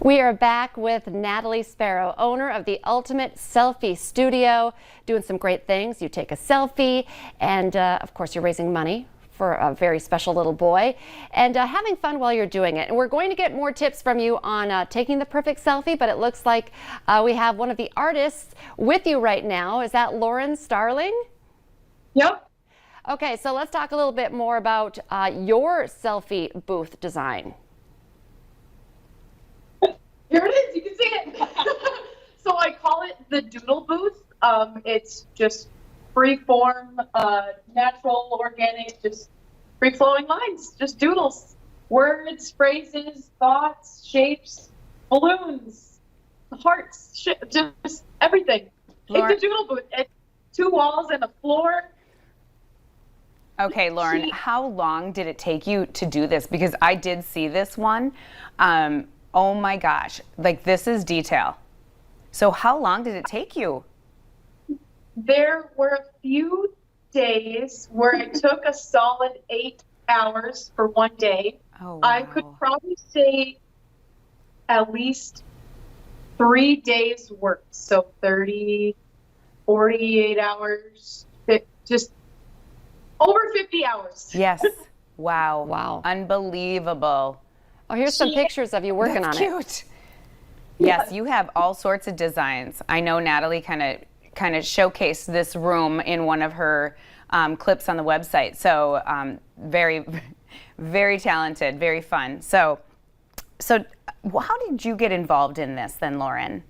We are back with Natalie Sparrow, owner of the Ultimate Selfie Studio, doing some great things. You take a selfie and of course you're raising money for a very special little boy and having fun while you're doing it. And we're going to get more tips from you on taking the perfect selfie, but it looks like we have one of the artists with you right now. Is that Lauren Starling? Yep. Okay, so let's talk a little bit more about your selfie booth design. Here it is, you can see it. So I call it the doodle booth. It's just free form, natural, organic, just free flowing lines, just doodles. Words, phrases, thoughts, shapes, balloons, hearts, just everything. Lauren, It's a doodle booth. It's 2 walls and a floor. okay, Lauren, how long did it take you to do this? Because I did see this one. Oh my gosh, like this is detail. So how long did it take you? There were a few days where it took a solid 8 hours for one day. Oh, wow. I could probably say at least 3 days work. So 30, 48 hours, just over 50 hours. Yes. Wow. Wow. Unbelievable. Oh, here's some pictures of you working That's on it. cute. Yes, you have all sorts of designs. I know Natalie kind of showcased this room in one of her clips on the website. So very, very talented, very fun. So how did you get involved in this then, Lauren?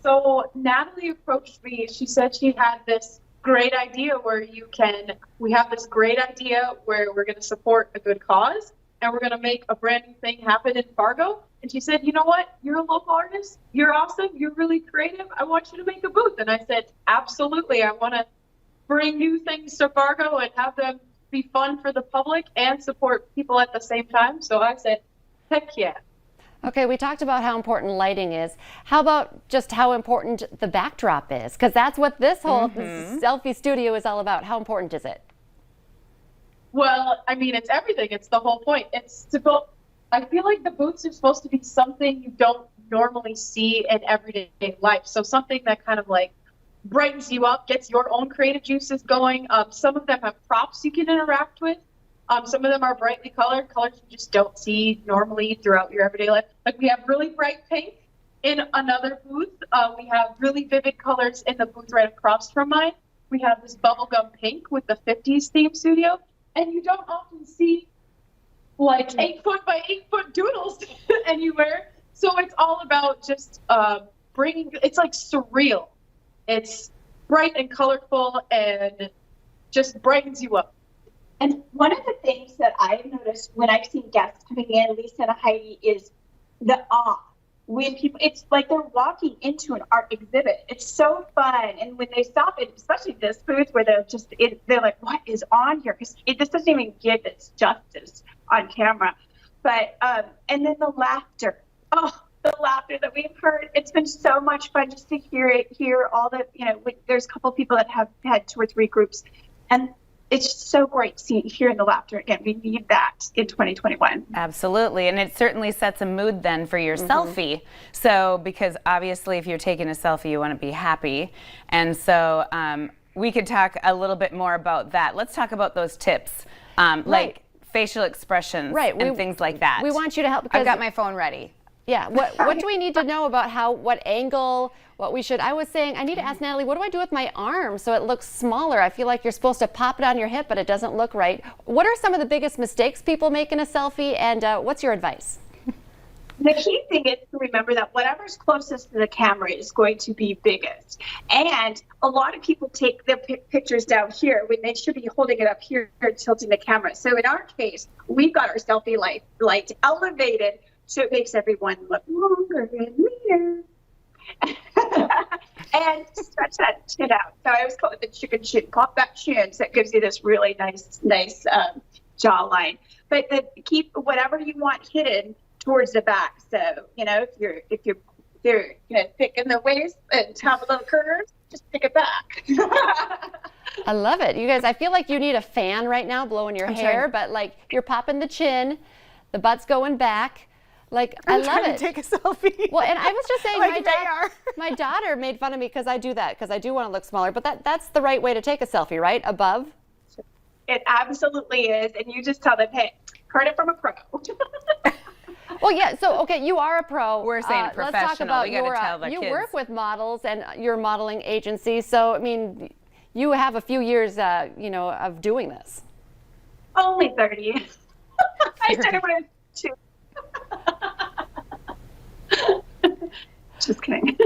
So Natalie approached me. She said she had this great idea where we have this great idea where we're going to support a good cause and we're going to make a brand new thing happen in Fargo. And she said, you know what? You're a local artist. You're awesome. You're really creative. I want you to make a booth. And I said, absolutely. I want to bring new things to Fargo and have them be fun for the public and support people at the same time. So I said, heck yeah. Okay, we talked about how important lighting is. How about just how important the backdrop is? Because that's what this whole selfie studio is all about. How important is it? Well, I mean, it's everything. It's the whole point. I feel like the booths are supposed to be something you don't normally see in everyday life. So something that kind of like brightens you up, gets your own creative juices going. Some of them have props you can interact with. Some of them are brightly colored, colors you just don't see normally throughout your everyday life. Like we have really bright pink in another booth. We have really vivid colors in the booth right across from mine. We have this bubblegum pink with the 50s theme studio. And you don't often see like 8 foot by 8 foot doodles anywhere. So it's all about just it's like surreal. It's bright and colorful and just brightens you up. And one of the things that I've noticed when I've seen guests coming in, Lisa and Heidi, is the awe. When people, it's like they're walking into an art exhibit. It's so fun. And when they stop it, especially this booth where they're like, what is on here? Because this doesn't even give its justice on camera. But, and then the laughter. Oh, the laughter that we've heard. It's been so much fun just to hear all the, there's a couple of people that have had 2 or 3 groups. And it's so great hearing the laughter again. We need that in 2021. Absolutely, and it certainly sets a mood then for your selfie. So, because obviously if you're taking a selfie, you want to be happy. And so we could talk a little bit more about that. Let's talk about those tips, like facial expressions and things like that. We want you to help. I've got my phone ready. Yeah, what do we need to know about what angle, what we should, I was saying, I need to ask Natalie, what do I do with my arm so it looks smaller? I feel like you're supposed to pop it on your hip, but it doesn't look right. What are some of the biggest mistakes people make in a selfie, and what's your advice? The key thing is to remember that whatever's closest to the camera is going to be biggest. And a lot of people take their pictures down here when they should be holding it up here, tilting the camera. So in our case, we've got our selfie light elevated, so it makes everyone look longer and leaner. And stretch that chin out. So I always call it the chicken chin. Pop that chin, so it gives you this really nice jawline. But keep whatever you want hidden towards the back. So if you're thick in the waist and have a little curve, just pick it back. I love it. You guys, I feel like you need a fan right now blowing your hair, but like you're popping the chin, the butt's going back. Like, I'm I trying love it. to take a selfie. Well, and I was just saying, Like they are. my daughter made fun of me because I do that, because I do want to look smaller. But that's the right way to take a selfie, right? Above. It absolutely is. And you just tell them, hey, heard it from a pro. Well, yeah. So, okay, you are a pro. We're saying Let's talk professional. about We gotta your. tell the you kids. work with models and your modeling agency. So, I mean, you have a few years, of doing this. Only 30. I started when I was 2. Just kidding.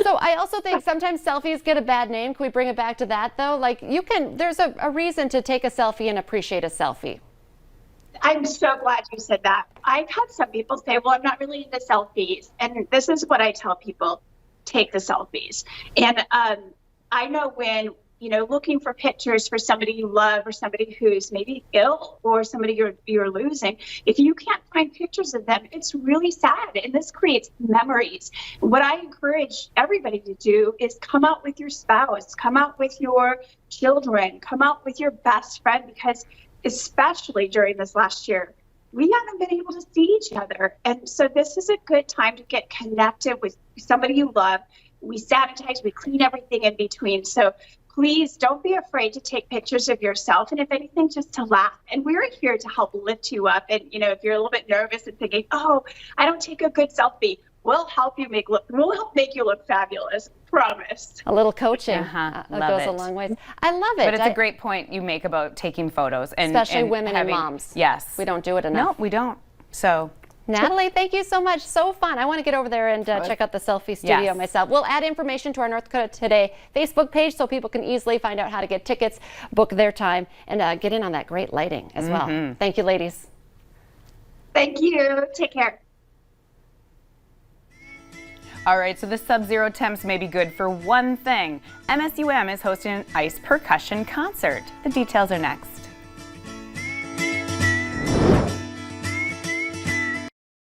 So I also think sometimes selfies get a bad name. Can we bring it back to that, though? Like, there's a reason to take a selfie and appreciate a selfie. I'm so glad you said that. I've had some people say, well, I'm not really into selfies. And this is what I tell people, take the selfies. And I know when, looking for pictures for somebody you love or somebody who's maybe ill or somebody you're losing, if you can't find pictures of them, it's really sad. And this creates memories. What I encourage everybody to do is come out with your spouse, come out with your children, come out with your best friend, because especially during this last year, we haven't been able to see each other. And so this is a good time to get connected with somebody you love. We sanitize, we clean everything in between. So please don't be afraid to take pictures of yourself. And if anything, just to laugh. And we're here to help lift you up. And, if you're a little bit nervous and thinking, oh, I don't take a good selfie, we'll help make you look fabulous. Promise. A little coaching Love goes it. a long way. I love it. But it's a great point you make about taking photos. Especially and women having, and moms. Yes. We don't do it enough. No, we don't. So. Natalie, thank you so much. So fun. I want to get over there and check out the selfie studio Yes. myself. We'll add information to our North Dakota Today Facebook page so people can easily find out how to get tickets, book their time, and get in on that great lighting as well. Thank you, ladies. Thank you. Take care. All right, so the sub-zero temps may be good for one thing. MSUM is hosting an ice percussion concert. The details are next.